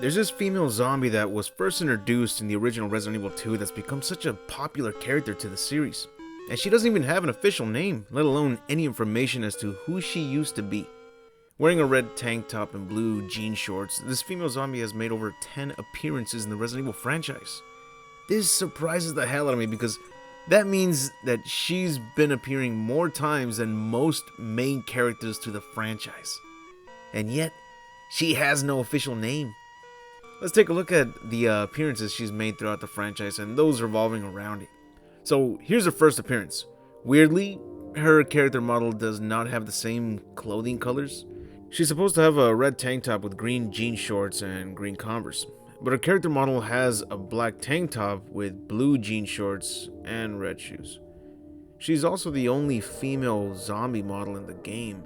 There's this female zombie that was first introduced in the original Resident Evil 2 that's become such a popular character to the series. And she doesn't even have an official name, let alone any information as to who she used to be. Wearing a red tank top and blue jean shorts, this female zombie has made over 10 appearances in the Resident Evil franchise. This surprises the hell out of me because that means that she's been appearing more times than most main characters to the franchise. And yet, she has no official name. Let's take a look at the appearances she's made throughout the franchise and those revolving around it. So here's her first appearance. Weirdly, her character model does not have the same clothing colors. She's supposed to have a red tank top with green jean shorts and green Converse. But her character model has a black tank top with blue jean shorts and red shoes. She's also the only female zombie model in the game.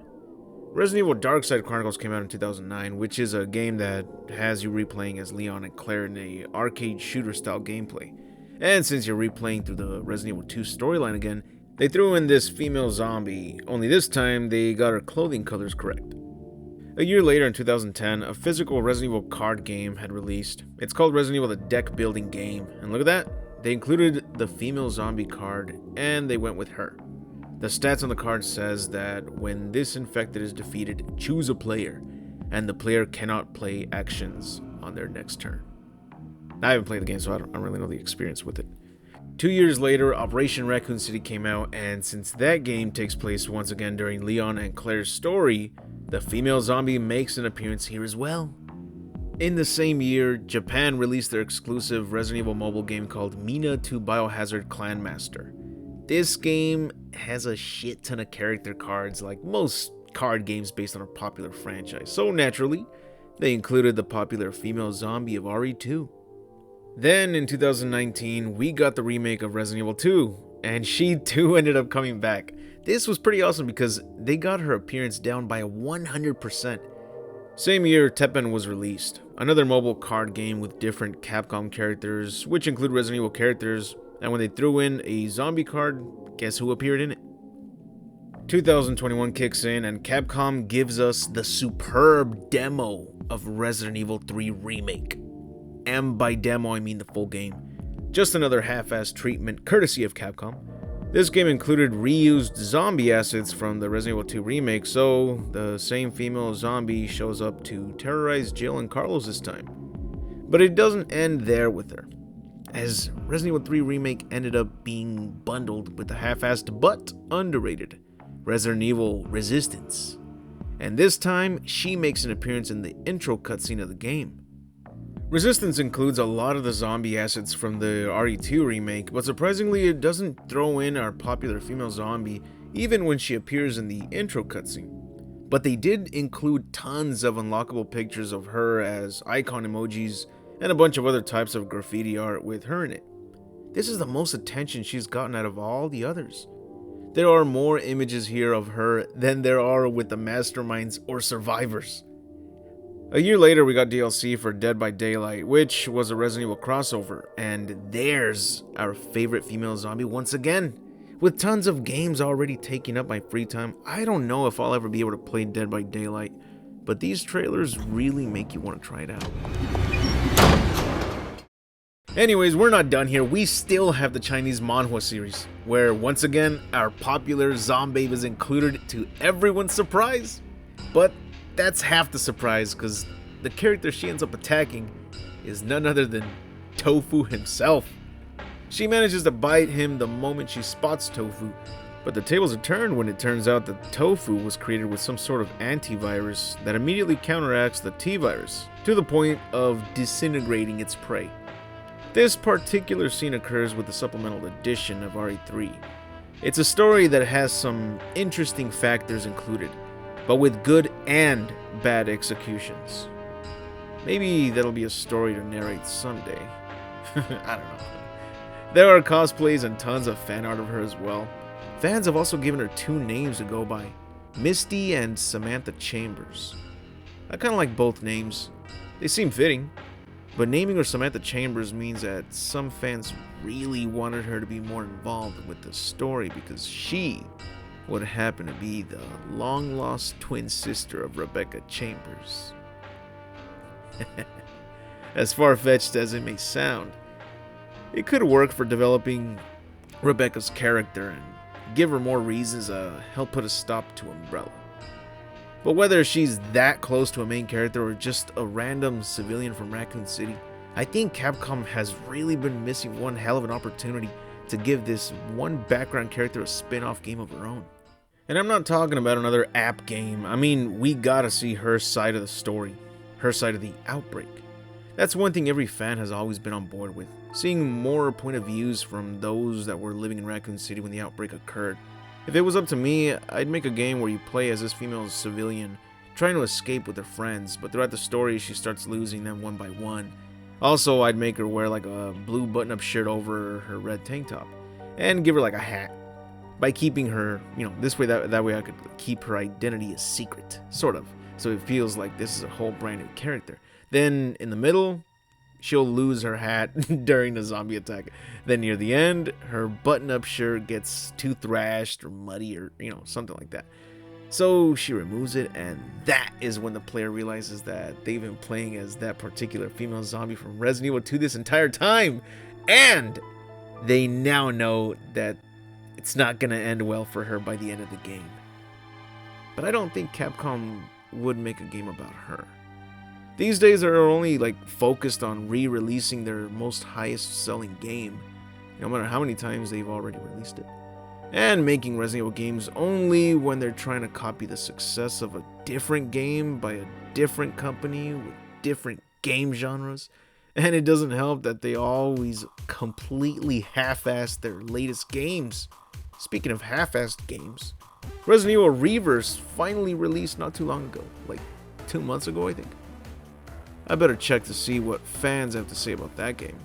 Resident Evil Darkside Chronicles came out in 2009, which is a game that has you replaying as Leon and Claire in a arcade shooter style gameplay. And since you're replaying through the Resident Evil 2 storyline again, they threw in this female zombie, only this time they got her clothing colors correct. A year later in 2010, a physical Resident Evil card game had released. It's called Resident Evil the Deck Building Game, and look at that, they included the female zombie card, and they went with her. The stats on the card says that when this infected is defeated, choose a player, and the player cannot play actions on their next turn. I haven't played the game, so I don't really know the experience with it. 2 years later, Operation Raccoon City came out, and since that game takes place once again during Leon and Claire's story, the female zombie makes an appearance here as well. In the same year, Japan released their exclusive Resident Evil mobile game called Mina 2 Biohazard Clan Master. This game has a shit ton of character cards like most card games based on a popular franchise, so naturally, they included the popular female zombie of RE2. Then in 2019, we got the remake of Resident Evil 2, and she too ended up coming back. This was pretty awesome because they got her appearance down by 100%. Same year, Teppen was released, another mobile card game with different Capcom characters, which include Resident Evil characters, and when they threw in a zombie card, guess who appeared in it? 2021 kicks in and Capcom gives us the superb demo of Resident Evil 3 Remake. And by demo, I mean the full game. Just another half-assed treatment courtesy of Capcom. This game included reused zombie assets from the Resident Evil 2 Remake, so the same female zombie shows up to terrorize Jill and Carlos this time. But it doesn't end there with her, as Resident Evil 3 Remake ended up being bundled with the half-assed but underrated Resident Evil Resistance. And this time, she makes an appearance in the intro cutscene of the game. Resistance includes a lot of the zombie assets from the RE2 remake, but surprisingly it doesn't throw in our popular female zombie even when she appears in the intro cutscene. But they did include tons of unlockable pictures of her as icon emojis and a bunch of other types of graffiti art with her in it. This is the most attention she's gotten out of all the others. There are more images here of her than there are with the masterminds or survivors. A year later, we got DLC for Dead by Daylight, which was a Resident Evil crossover, and there's our favorite female zombie once again. With tons of games already taking up my free time, I don't know if I'll ever be able to play Dead by Daylight, but these trailers really make you want to try it out. Anyways, we're not done here. We still have the Chinese manhwa series, where once again, our popular zombie is included to everyone's surprise. But that's half the surprise, because the character she ends up attacking is none other than Tofu himself. She manages to bite him the moment she spots Tofu, but the tables are turned when it turns out that Tofu was created with some sort of antivirus that immediately counteracts the T-virus, to the point of disintegrating its prey. This particular scene occurs with the supplemental edition of RE3. It's a story that has some interesting factors included, but with good and bad executions. Maybe that'll be a story to narrate someday. I don't know. There are cosplays and tons of fan art of her as well. Fans have also given her two names to go by, Misty and Samantha Chambers. I kinda like both names. They seem fitting. But naming her Samantha Chambers means that some fans really wanted her to be more involved with the story because she would happen to be the long-lost twin sister of Rebecca Chambers. as far-fetched as it may sound. It could work for developing Rebecca's character and give her more reasons to help put a stop to Umbrella. But whether she's that close to a main character or just a random civilian from Raccoon City, I think Capcom has really been missing one hell of an opportunity to give this one background character a spin-off game of her own. And I'm not talking about another app game. I mean, we gotta see her side of the story, her side of the outbreak. That's one thing every fan has always been on board with, seeing more point of views from those that were living in Raccoon City when the outbreak occurred. If it was up to me, I'd make a game where you play as this female civilian trying to escape with her friends, but throughout the story she starts losing them one by one. Also, I'd make her wear like a blue button-up shirt over her red tank top, and give her like a hat. By keeping her, this way, that way I could keep her identity a secret, sort of, so it feels like this is a whole brand new character. Then, in the middle, she'll lose her hat during the zombie attack. Then near the end, her button-up shirt gets too thrashed or muddy or, something like that. So she removes it, and that is when the player realizes that they've been playing as that particular female zombie from Resident Evil 2 this entire time. And they now know that it's not going to end well for her by the end of the game. But I don't think Capcom would make a game about her. These days they're only focused on re-releasing their most highest selling game, no matter how many times they've already released it. And making Resident Evil games only when they're trying to copy the success of a different game by a different company with different game genres. And it doesn't help that they always completely half-ass their latest games. Speaking of half-assed games, Resident Evil Reverse finally released not too long ago, 2 months ago I think. I better check to see what fans have to say about that game.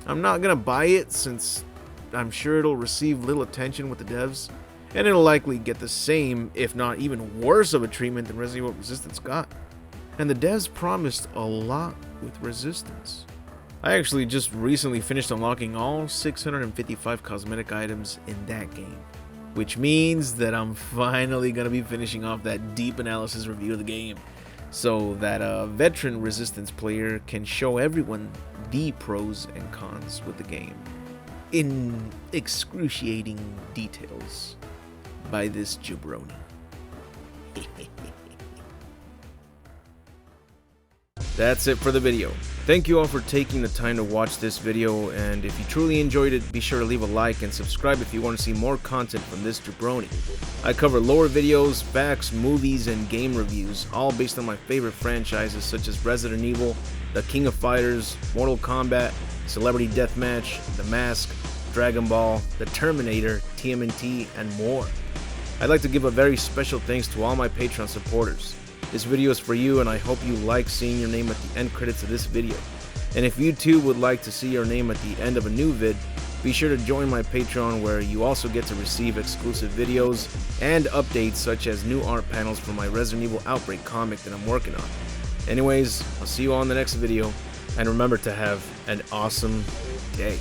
I'm not gonna buy it since I'm sure it'll receive little attention with the devs, and it'll likely get the same, if not even worse of a treatment than Resident Evil Resistance got. And the devs promised a lot with Resistance. I actually just recently finished unlocking all 655 cosmetic items in that game, which means that I'm finally gonna be finishing off that deep analysis review of the game, so that a veteran Resistance player can show everyone the pros and cons with the game in excruciating details by this jabroni. That's it for the video. Thank you all for taking the time to watch this video, and if you truly enjoyed it, be sure to leave a like and subscribe if you want to see more content from this jabroni. I cover lore videos, facts, movies, and game reviews, all based on my favorite franchises such as Resident Evil, The King of Fighters, Mortal Kombat, Celebrity Deathmatch, The Mask, Dragon Ball, The Terminator, TMNT, and more. I'd like to give a very special thanks to all my Patreon supporters. This video is for you, and I hope you like seeing your name at the end credits of this video. And if you too would like to see your name at the end of a new vid, be sure to join my Patreon, where you also get to receive exclusive videos and updates such as new art panels for my Resident Evil Outbreak comic that I'm working on. Anyways, I'll see you all in the next video, and remember to have an awesome day.